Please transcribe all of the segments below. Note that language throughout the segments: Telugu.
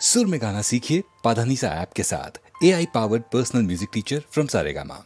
सुर में गाना सीखिए पाधानीसा ऐप के साथ। AI powered personal music teacher from Saregama.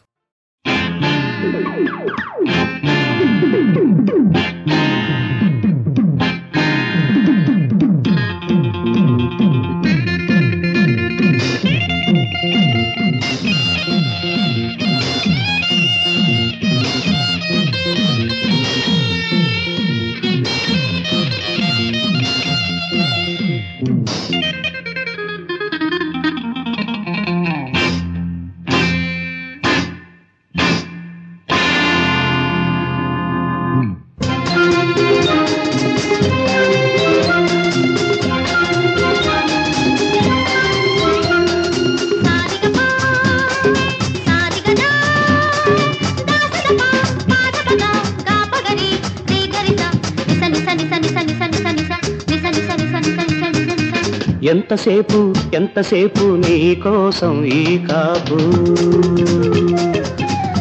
ఎంతసేపు నీ కోసం ఈ కాపు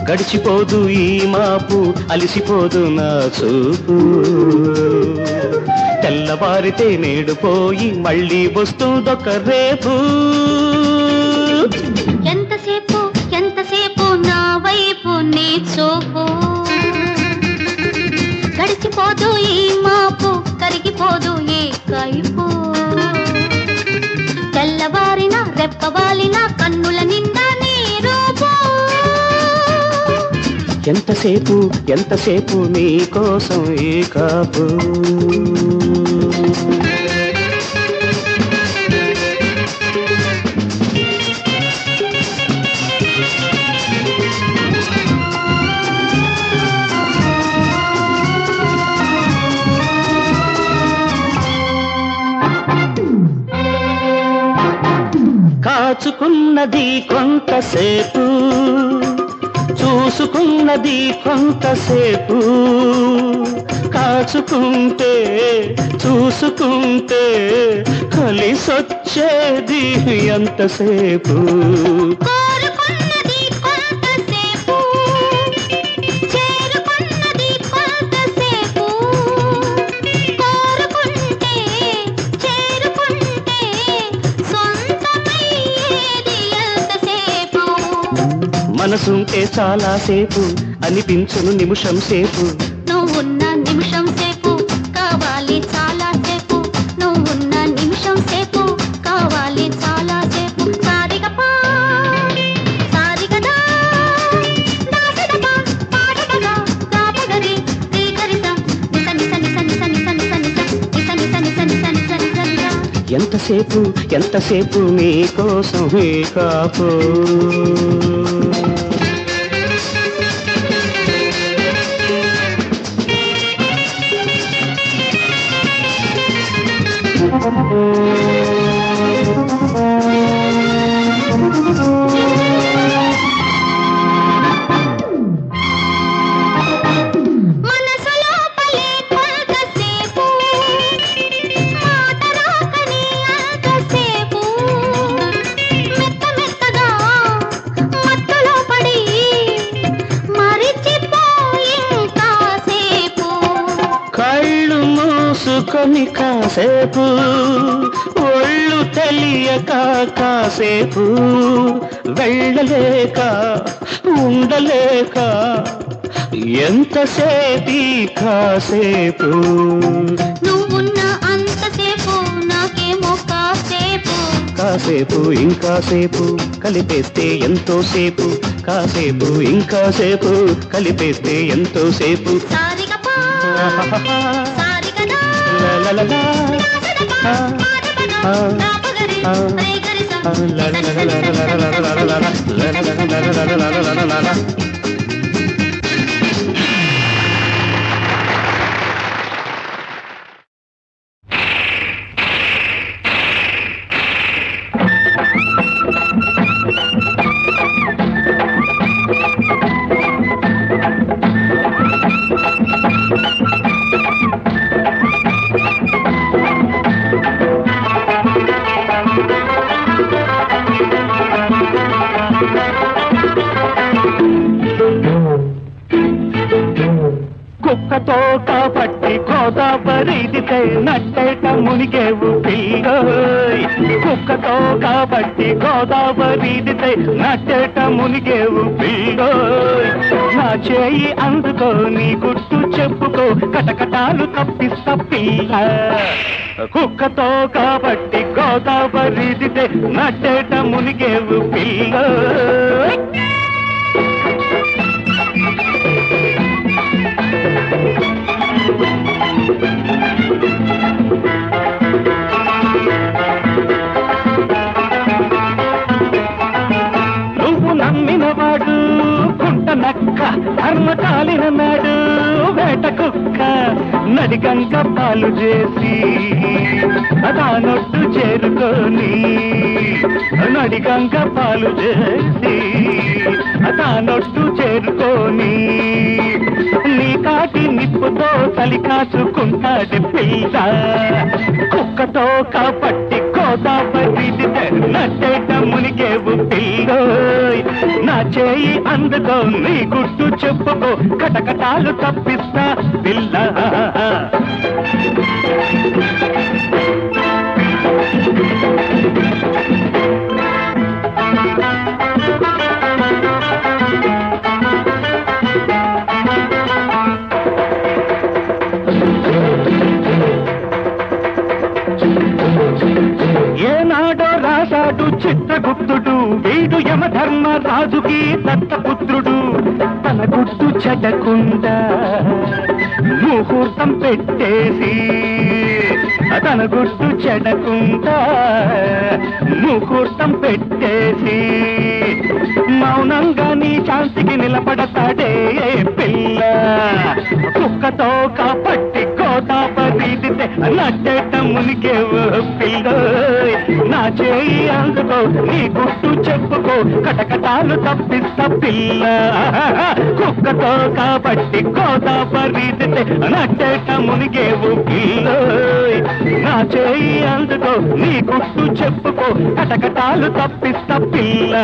గడిచిపోదు ఈ మాపు అలిసిపోదు నా చూపు తెల్లవారితే నేడు పోయి మళ్ళీ వస్తుందొక రేపు ఎంతసేపు నా వైపు నీ చూపు గడిచిపోదు ఈ మాపు కరిగిపోదు ఏ కైపు తెల్లవారిన రెప్పవాలిన కన్నుల నిండా నీ రూపు ఎంతసేపు నీ కోసం ఈ కాపు కాచుకున్నది కొంతసేపు చూసుకున్నది కొంతసేపు కాచుకుంటే చూసుకుంటే కలిసొచ్చేది ఎంతసేపు మనసుంటే చాలా సేపు అనిపించును నిమిషం సేపు నువ్వున్న నిమిషం సేపు కావాలి చాలా సేపు నువ్వున్న నిమిషం సేపు కావాలి చాలా సేపు సారిగపా సారిగదా దాసదపా పాడగదా గాపగరి శ్రీకరిత నిసని సని సని సని సని సని సని సని సని సని సని సని ఎంతసేపు నీ కోసం ఈ కాపు కొని కాసేపు ఒళ్ళు తెలియక కాసేపు వెళ్ళలేక ఉండలేక ఎంతసేపు కాసేపు నువ్వున్న అంతసేపు నాకేమో కాసేపు ఇంకాసేపు కలిపేస్తే ఎంతో సేపు కాసేపు ఇంకాసేపు కలిపేస్తే ఎంతో సేపు కుక్కతోట పట్టి కోదాపరిదితే నట్టేట మునిగేవు పిల్లోయ్ కుక్కతో కాబట్టి గోదావరిదితే నట్టేట మునిగేవు పిల్లో నా చేయి అందుకో నీ గుట్టు చెప్పుకో కటకటాలు తప్పిస్తా పిల్ల కుక్కతో కాబట్టి గోదావరిదితే నట్టేట మునిగేవు పిల్లో నువ్వు నమ్మినవాడు కుంట నక్క ధర్మ కాలిన నాడు వేట కుక్క నడిగంక పాలు చేసి దానొట్టు చేరుకొని నడిగంక పాలు చేసి దానొట్టు చేరుకొని నీ కాటి నిప్పుతో చలి కాచుకుంటాడు పిల్ల కుక్కతో కాబట్టి గోదావరి నట్టేట మునిగేవు పిల్లో నా చేయి అందుకో నీ గుట్టు చెప్పుకో కటకటాలు తప్పిస్తా పిల్ల ఏనాడో రాశాడు చిత్రగుప్తుడు వీడు యమధర్మరాజుకి దత్తపుత్రుడు తన గుట్టు చెడకుండా ముహూర్తం పెట్టేసి తన గుట్టు చెడకుండా ముహూర్తం పెట్టేసి మౌనంగా నీ శాంతికి నిలబడతాడే పిల్ల కుక్కతో కాబట్టి గోదావరి నట్టేట మునిగేవు పిల్ల నా చేయి అందుకో నీ గుట్టు చెప్పుకో కటకటాలు తప్పిస్తా పిల్ల కుక్కతో కాబట్టి గోదావరి నట్టేట మునిగేవు పిల్ల నా చేయి అందుకో నీ గుట్టు చెప్పుకో కటకటాలు తప్పిస్తా పిల్ల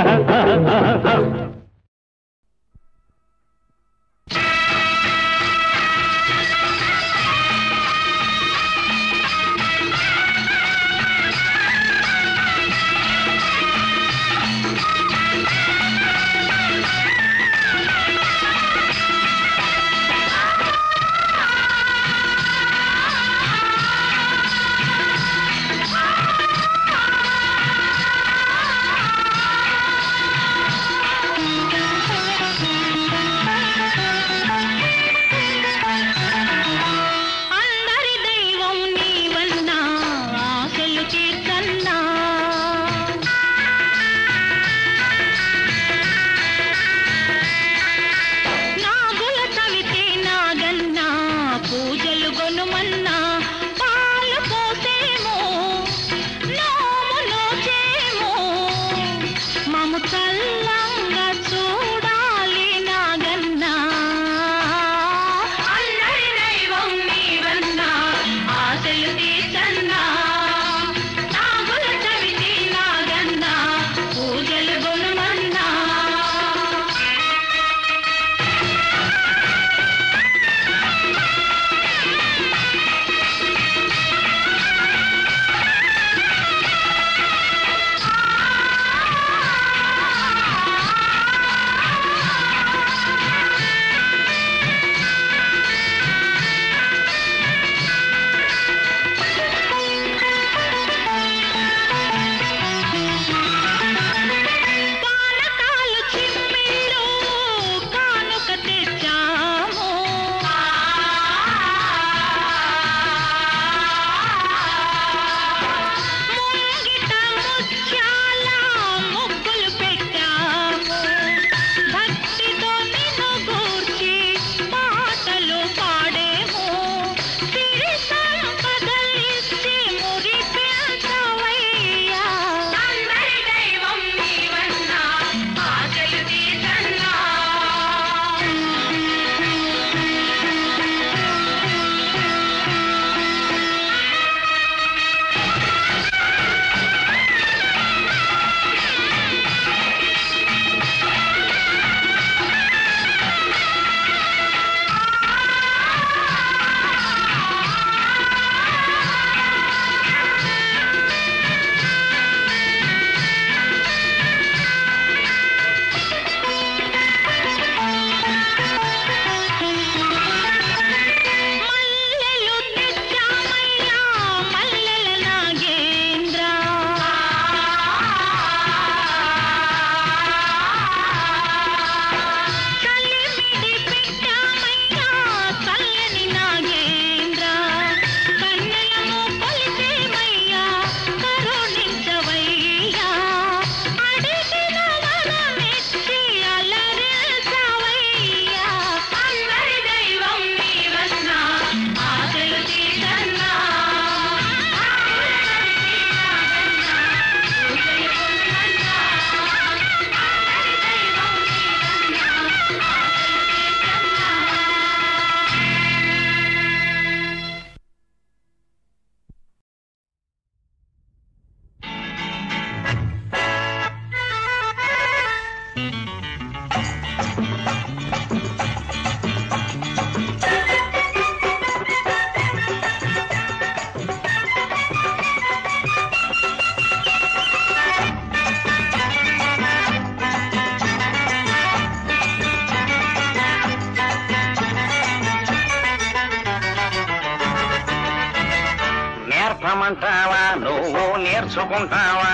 నేర్చుకుంటావా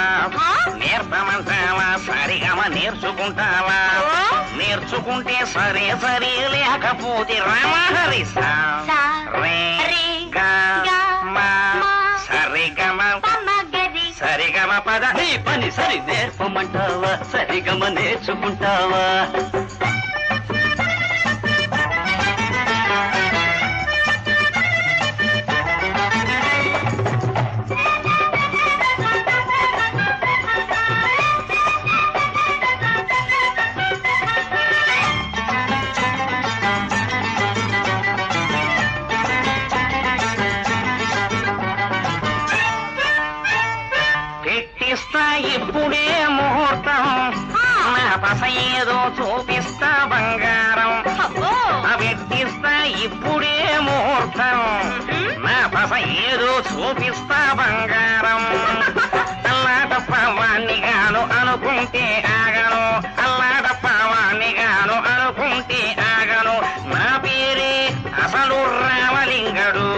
నేర్పమంటావా సరిగమ నేర్చుకుంటావా నేర్చుకుంటే సరే సరే లేకపోతే రామహరి సరిగమ సరిగమ పద నీ పని సరి నేర్పమంటావా సరిగమ నేర్చుకుంటావా ఇప్పుడే ముహూర్తం నా పస ఏదో చూపిస్తా బంగారం పెట్టిస్తా ఇప్పుడే ముహూర్తం నా పస ఏదో చూపిస్తా బంగారం అల్లాటప్ప వాణ్ణి గాను అనుకుంటే ఆగను అల్లాటప్ప వాణ్ణి గాను అనుకుంటే ఆగను నా పేరే అసలు రామలింగడు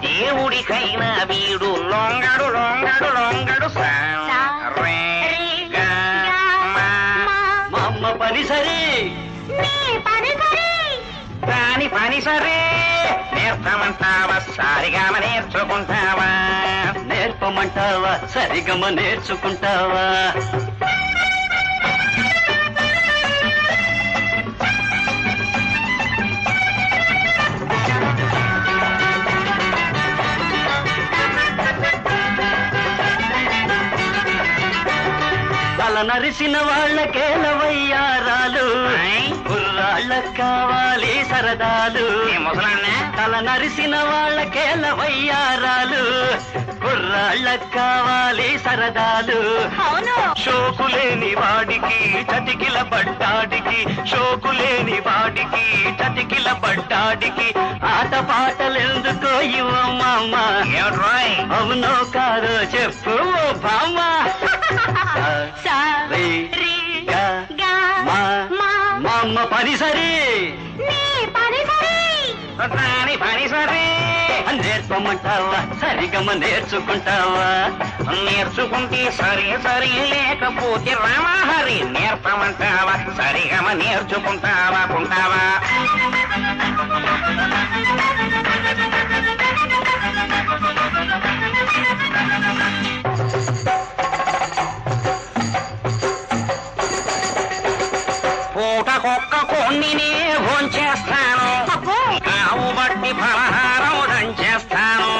దేవుడికైనా వీడు లొంగడు లొంగడు లొంగడు పని సరే దాని పని సరే నేర్పమంటావా సరిగమ నేర్చుకుంటావా నేర్పమంటావా సరిగమ నేర్చుకుంటావా తల నరిసిన వాళ్ళకేలవయ్యారాలు కుర్రాళ్ళకు కావాలి సరదాలు తల నరిసిన వాళ్ళకేలవయ్యారాలు కుర్రాళ్ళకు కావాలి సరదాలు షోకులేని వాడికి చతికిల పడ్డాడికి షోకులేని వాడికి చతికిల పడ్డాడికి ఆట పాటలెందుకో ఇవ్వమ్మ అవునో కాదో చెప్పు బామ్మ మామ్మ పని సరే దాని పని సరే నేర్పమంటావా సరిగమ నేర్చుకుంటావా నేర్చుకుంటే సరే సరే లేకపోతే రామహరి నేర్పమంటావా సరిగమ నేర్చుకుంటావా కుంటావా పూటకొక్క కొన్నినే భోంచేస్తాను కావు బట్టి ఫలహారం దంచేస్తాను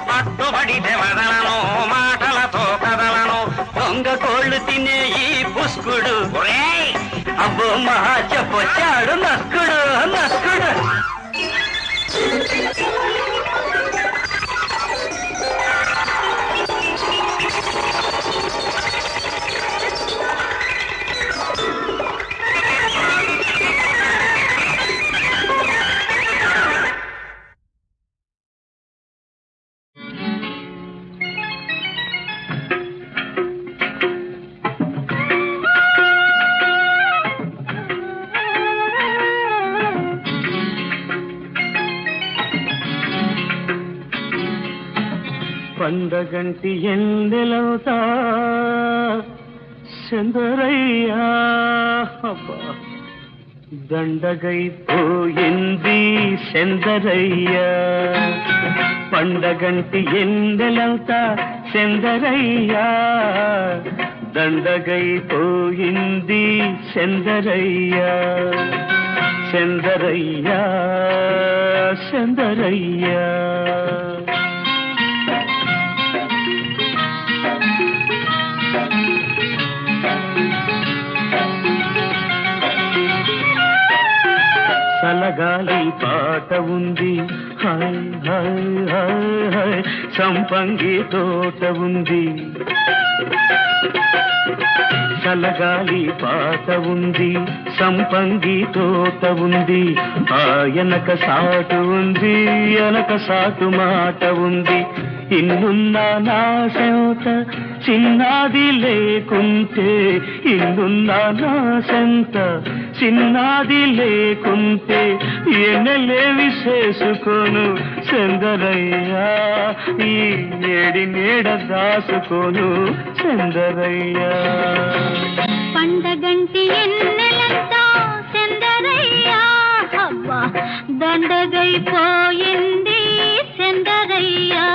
పట్టుబడితే వదలను మాటలతో కదలను దొంగ కోళ్ళు తినే ఈ పుష్కుడు అబ్బో మహా చెప్పొచ్చాడు నస్కుడు నస్కుడు పండగంటి ఎందెలవుతా చందరయ్యా దండగైపోయింది చందరయ్యా పండగంటి ఎందెలవుతా చందరయ్యా దండగైపోయింది చందరయ్యా చందరయ్యా చందరయ్యా చల్లగాలి పాట ఉంది హాయ్ హాయ్ హాయ్ హాయ్ సంపంగి తోట ఉంది చల్లగాలి పాట ఉంది సంపంగి తోట ఉంది ఆయనక సాటు ఉంది అనక సాటు మాట ఉంది ఇన్నున్నా నా సెంత చిన్నది లేకుంటే ఇన్నున్నా నా సెంత చిన్నది లేకుంటే ఎన్నెలేవి చేసుకోను చందరయ్యా ఈ ఏడి నీడ దాసుకోను చందరయ్యా పండగంటి ఎన్నెలంతా చందరయ్యా అవ్వా దండగైపోయింది చందరయ్యా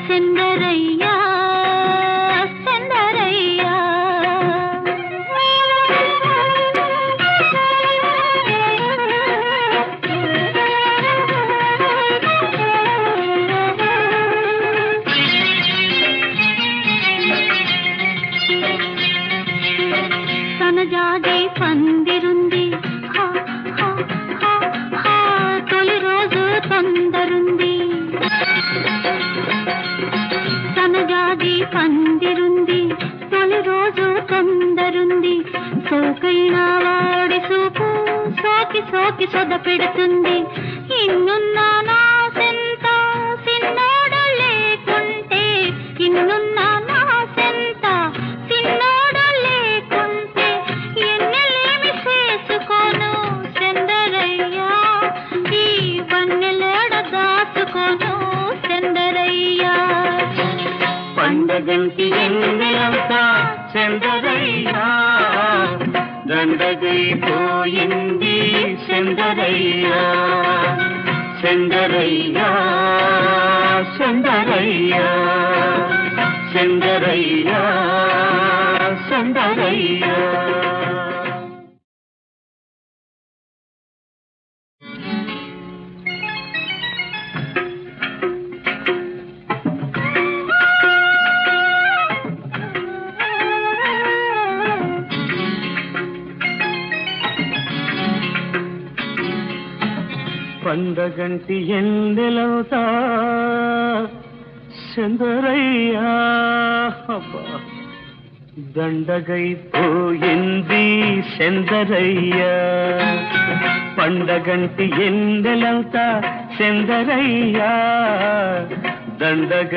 చందరయ్యా చందరయ్యా సనజాజి పందిరుంది హా హా హా హా తొలి రోజు తొందరుంది సనజాజి పందిరుంది తొలి రోజు తొందరుంది సోకైన వాడి సూపు సోకి సోకి సొద పెడుతుంది ఇన్నున్నా నా సెంత సిన్నోడు లేకుంటే ఇన్నున్నా నా సెంత సిన్నోడు లేకుంటే ఎన్నెలేమి చేసుకోను చందరయ్యా ఈ వన్నెలేడ దాచుకోను చందరయ్యా పండగంటి ఎన్నెలంతా చందరయ్యా దండగైపోయింది చందరయ్యా చందరయ్యా చందరయ్యా చందరయ్యా చందరయ్యా పండగంటి ఎన్నెలవుతా చందరయ్యా అబ్బా దండగైపోయింది చందరయ్యా పండగంటి ఎన్నెలవుతా చందరయ్యా దండగైపోయింది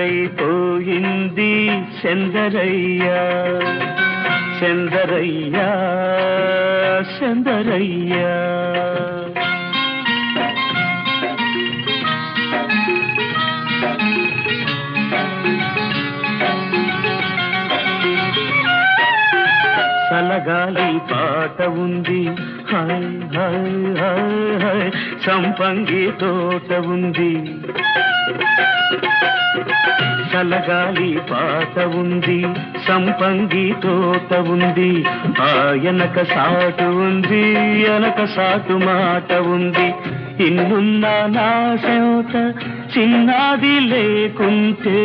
చందరయ్యా చందరయ్యా చందరయ్యా సలగాలి పాట ఉంది హాయ్ హాయ్ హాయ్ హాయ్ సంపంగి తోట ఉంది సలగాలి పాట ఉంది సంపంగి తోట ఉంది ఆయనక సాటు ఉంది అనక సాటు మాట ఉంది ఇన్నున్నా నా సెంత చిన్నది లేకుంటే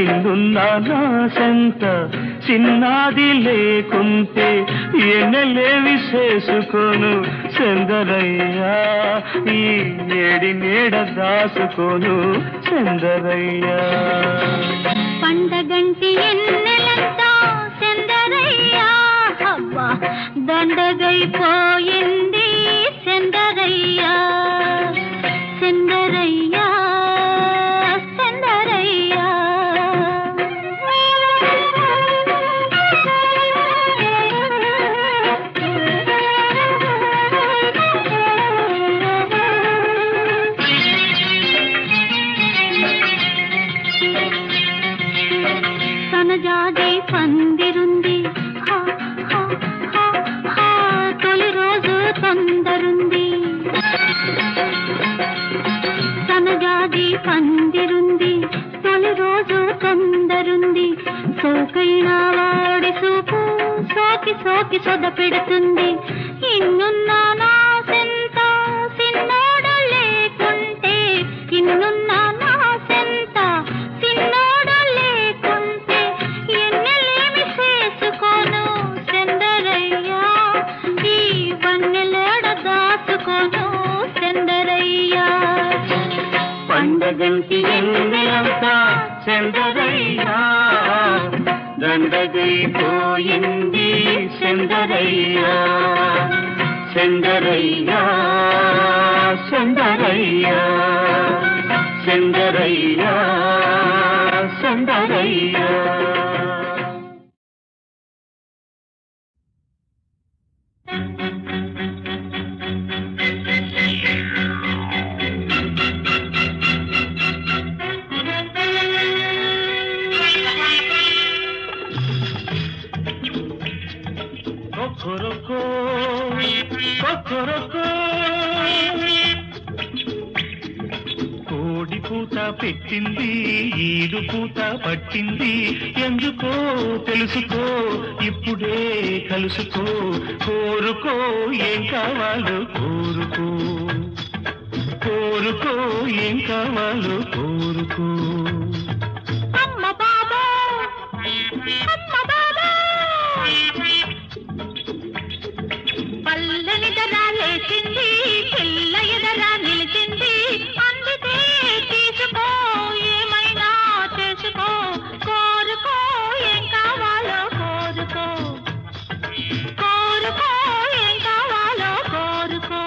ఇన్నున్నా నా సెంత చిన్నది లేకుంటే ఎన్నెలేవి చేసుకోను చందరయ్యా ఈ ఏడి నీడ దాసుకోను చందరయ్యా పండగంటి ఎన్నెలంతా చందరయ్యా అవ్వా దండగైపోయింది చందరయ్యా చందరయ్యా చందరయ్యా సనజాజి పందిరుంది హా హా హా హా తొలి రోజు తొందరుంది సనజాజి పందిరుంది తొలి రోజు తొందరుంది సోకైన వాడి సూపు సోకి సోకి సొద పెడుతుంది ఇన్నున్నా నా సెంత సిన్నోడు లేకుంటే ఇన్నున్నా నా సెంత సిన్నోడు లేకుంటే ఎన్నెలేమి చేసుకోను చందరయ్యా ఈ వన్నెలేడ దాచుకోను చందరయ్యా పండగంటి ఎన్నెలంతా చందరయ్యా దండగైపోయింది చందరయ్యా చందరయ్యా చందరయ్యా చందరయ్యా చందరయ్యా కొక్కరొక్కో కొక్కరొక్కో కోడి పూత పెట్టింది ఈడు పూత పట్టింది ఎందుకో తెలుసుకో ఇప్పుడే కలుసుకో కోరుకో ఏం కావాలో కోరుకో కోరుకో ఏం కావాలో కోరుకో అమ్మ బాబా అమ్మ బాబా పల్లని దరా లేచింది పిల్ల ఎదరా నిలిచింది అందుకే తీసుకో ఏమైనా చేసుకో కోరుకో ఏం కావాలో కోరుకో కోరుకో ఏం కావాలో కోరుకో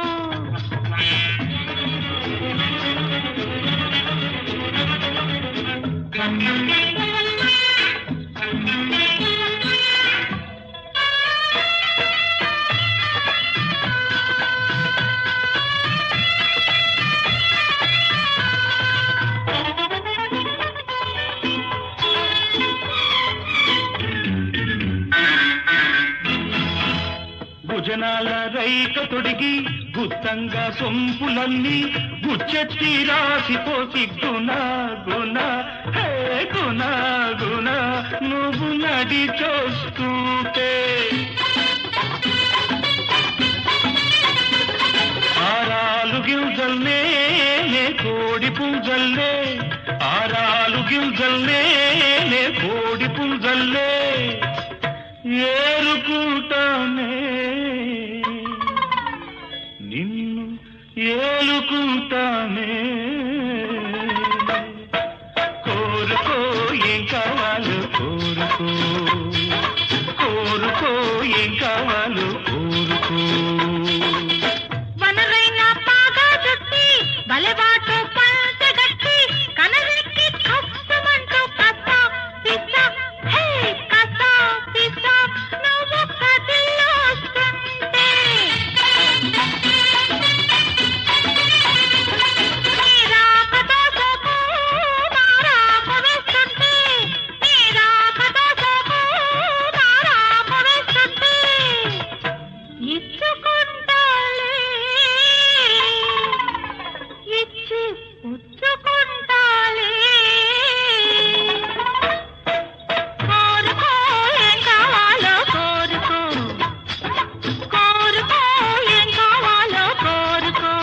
భుజనాల రైక తొడిగి గుత్తంగా సొంపులన్నీ గుచ్చెత్తి రాసిపోసి గుణ గుణ హే గుణ గుణ నువ్వు నడి చూస్తుంటే ఆరాలు గింజల్నే కోడి పుంజల్నే ఆరాలు గింజల్నే కోడి పుంజల్నే ఏలుకుంటానే నిన్ను ఏలుకుంటానే కోరుకో ఏం కావాలో కోరుకో కోరుకో ఏం కావాలో కోరుకో వనరైన పాగా చుట్టి బలెబాటు పంచగట్టి కనరెక్కి కష్టమంటూ కథ పిస్స హే కథ పిస్స నువ్వు కదిలోస్తుంటే నీరాక దోసకు నారాక వేస్తుంటే నీరాక దోసకు నారాక వేస్తుంటే ఇచ్చుకుంటాలే ఇచ్చి పుచ్చుకుంటాలే కోరుకో ఏం కావాలో కోరుకో కోరుకో ఏం కావాలో కోరుకో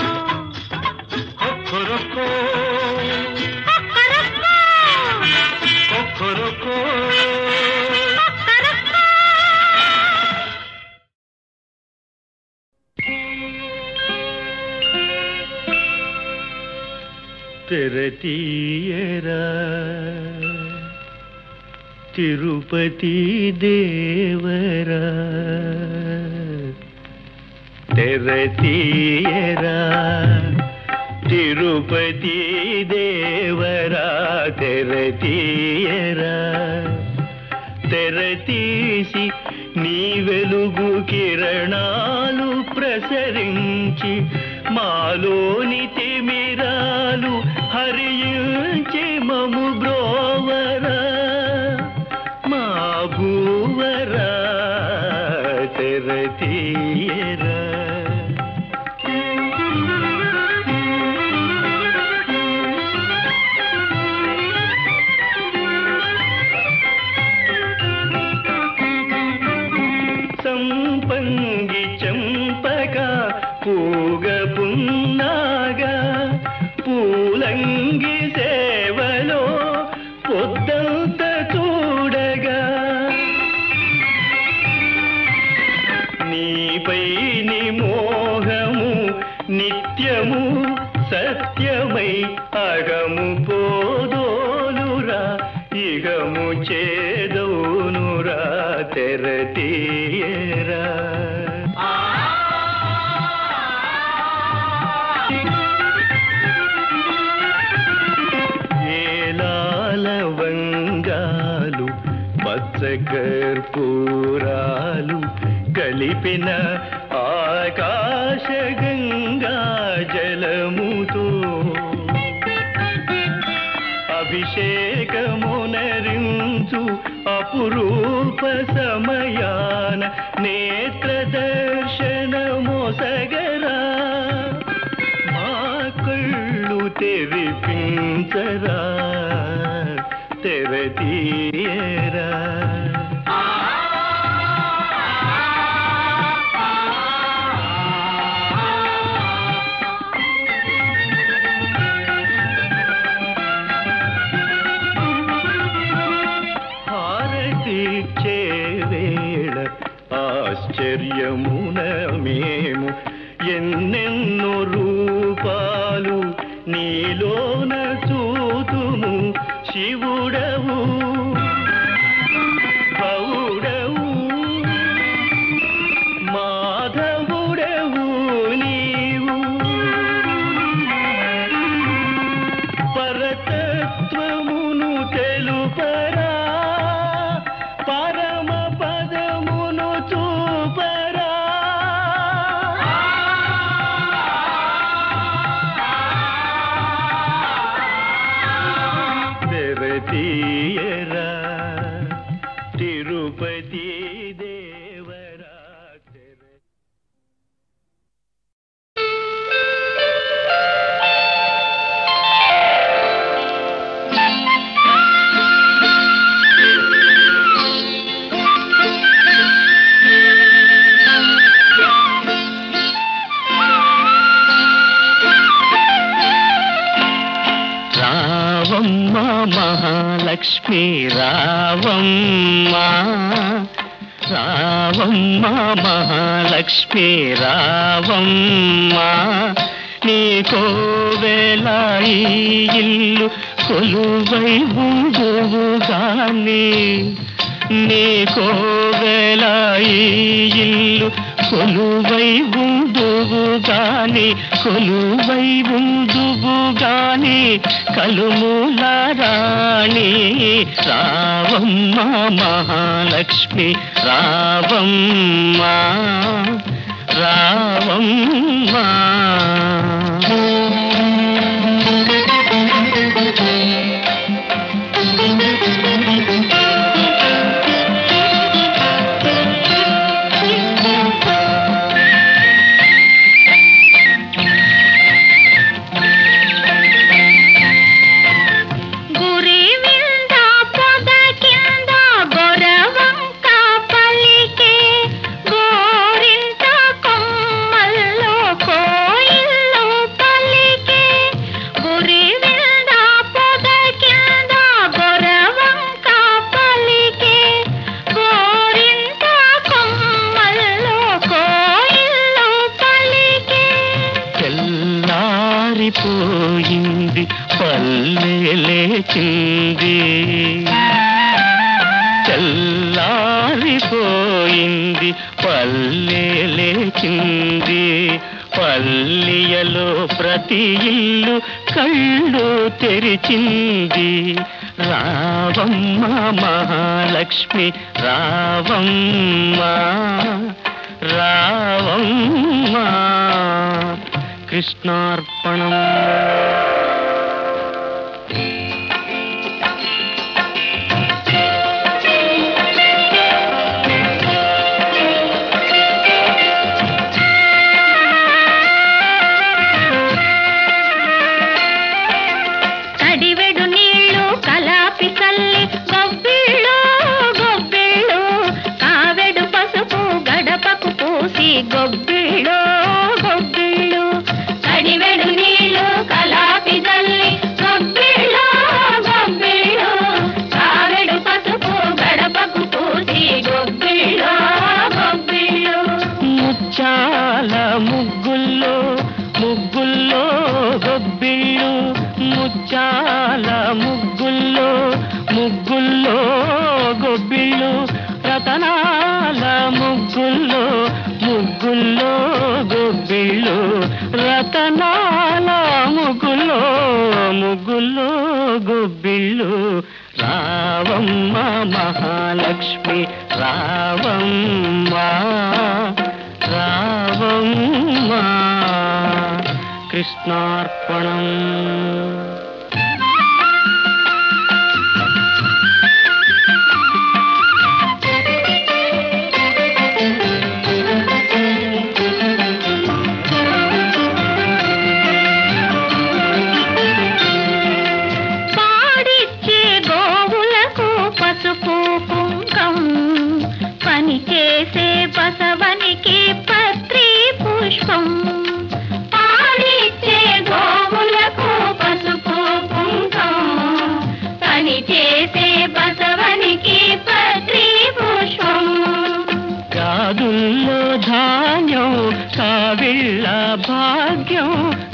కొక్కరొక్కో కొక్కరొక్కో కొక్కరొక్కో కొక్కరొక్కో తెరతీయరా తిరుపతి దేవరా తెరతీయరా తిరుపతి దేవరా తెరతీయరా తెరతీసి నీ వెలుగు కిరణాలు ప్రసరించి మాలోని తిమిరాలు హరించి మము బ్రోవరా మా భూవరా తెరతీయరా సంపంగి చంపక పూగ పున్నాగా పూలంగి సేవలో పొద్దంత చూడగా నీపై నిమోహము నిత్యము సత్యమై అగము పోదోలురా ఇగము చేదోనురా తెరతీయరా ఏలాల వంగాలు పచ్చ కర్పూరాలు కలిపిన ఆకాశ గంగా జలముతో అభిషేకమునరించు అపురూప అపురూప సమయాన నేత్ర దర్శనమొసగరా మా కళ్ళు తెరిపించరా తెరతీయరా హారతిచ్చే వేళ ఆశ్చర్యమున మేము ఎన్నెన్నో రూపాలు నీలోన చూతుము శివుడవు గౌడవు మాధవుడవు నీవు పరతత్వమును తెలుపరా పరమ పదమును చూపరా తెరతీయరా తిరుపతి దేవరా రావమ్మ మహాలక్ష్మి రావమ్మ రావమ్మ మహాలక్ష్మి రావమ్మ నీకోవేళ ఈ ఇల్లు కొలువై ఉందువుగాని నీకోవేళ ఈ ఇల్లు కొలువై ఉందువుగాని కొలువై ఉందువుగాని కలుమూల రాణి రావమ్మ మహాలక్ష్మి రావమ్మ రావమ్మ పోయింది పల్లె లేచింది చల్లారిపోయింది పల్లె లేచింది పల్లియలో ప్రతి ఇల్లు కళ్ళు తెరిచింది రావమ్మ మహాలక్ష్మి రావమ్మ రావమ్మ కృష్ణార్పణం కడివెడు నీళ్ళు కలాపి కల్లి గొబ్బిళ్ళు గొబ్బిళ్ళు కావెడు పసుపు గడపకు పూసి గొబ్బిళ్ళు గొబ్బిళ్ళు కడివెడు నీళ్ళు కలాపి కల్లి గొబ్బిళ్ళు గొబ్బిళ్ళు కావెడు పసుపు గడపకు పూసి గొబ్బిళ్ళు గొబ్బిళ్ళు ముచ్చాల ముగ్గుల్లో ముగ్గుల్లో గొబ్బిళ్ళు ముచ్చాల ముగ్గుల్లో ముగ్గుల్లో గొబ్బిళ్ళు రతనాల ముగ్గుల్లో ముగ్గుల్లో గొబ్బిళ్ళు రతనాల ముగ్గుల్లో ముగ్గుల్లో గొబ్బిళ్ళు రావమ్మ మహాలక్ష్మి రావమ్మ రావమ్మ కృష్ణార్పణం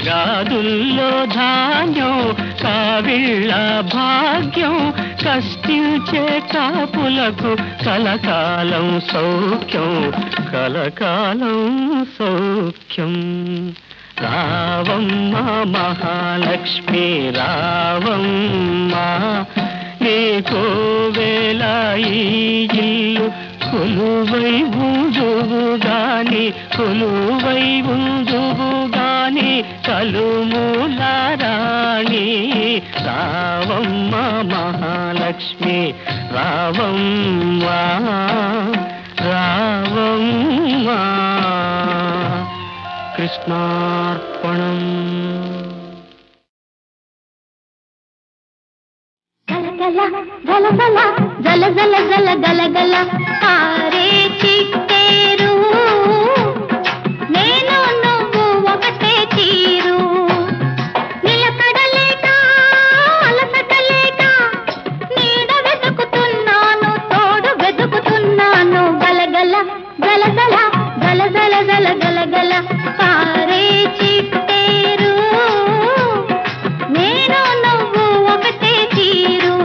గాదుల్లో ధాన్యం కావిళ్ళ భాగ్యం కష్టించే కాపులకు కలకాలం సౌఖ్యం కలకాలం సౌఖ్యం. రావమ్మ మహాలక్ష్మి రావమ్మ నీకో వేళ ఈ ఇల్లు కొలువై ఉందువు గాని కొలువై ఉందువు గాని కలుమూల రాణి. రావమ్మ మహాలక్ష్మి రావమ్మ రావమ్మ. కృష్ణార్పణం. గల గల గల గల గల గల గల తారే చిట్టేరు నేను నువ్వు ఒకటే తీరు నిలకడలేక అలసటలేక నీడ వెతుకుతున్నాను తోడు వెతుకుతున్నాను గల గల గల గల గల గల గల గల గల తారే చిట్టేరు నేను నువ్వు ఒకటే తీరు.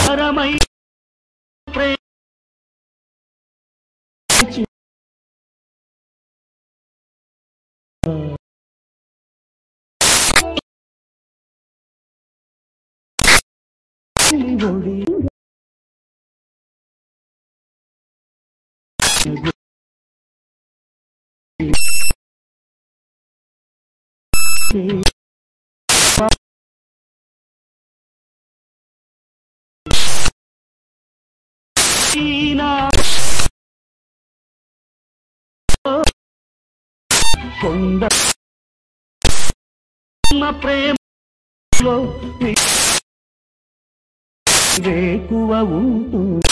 పరమై కొండ ప్రేమలో వేకువ ఉంటుంది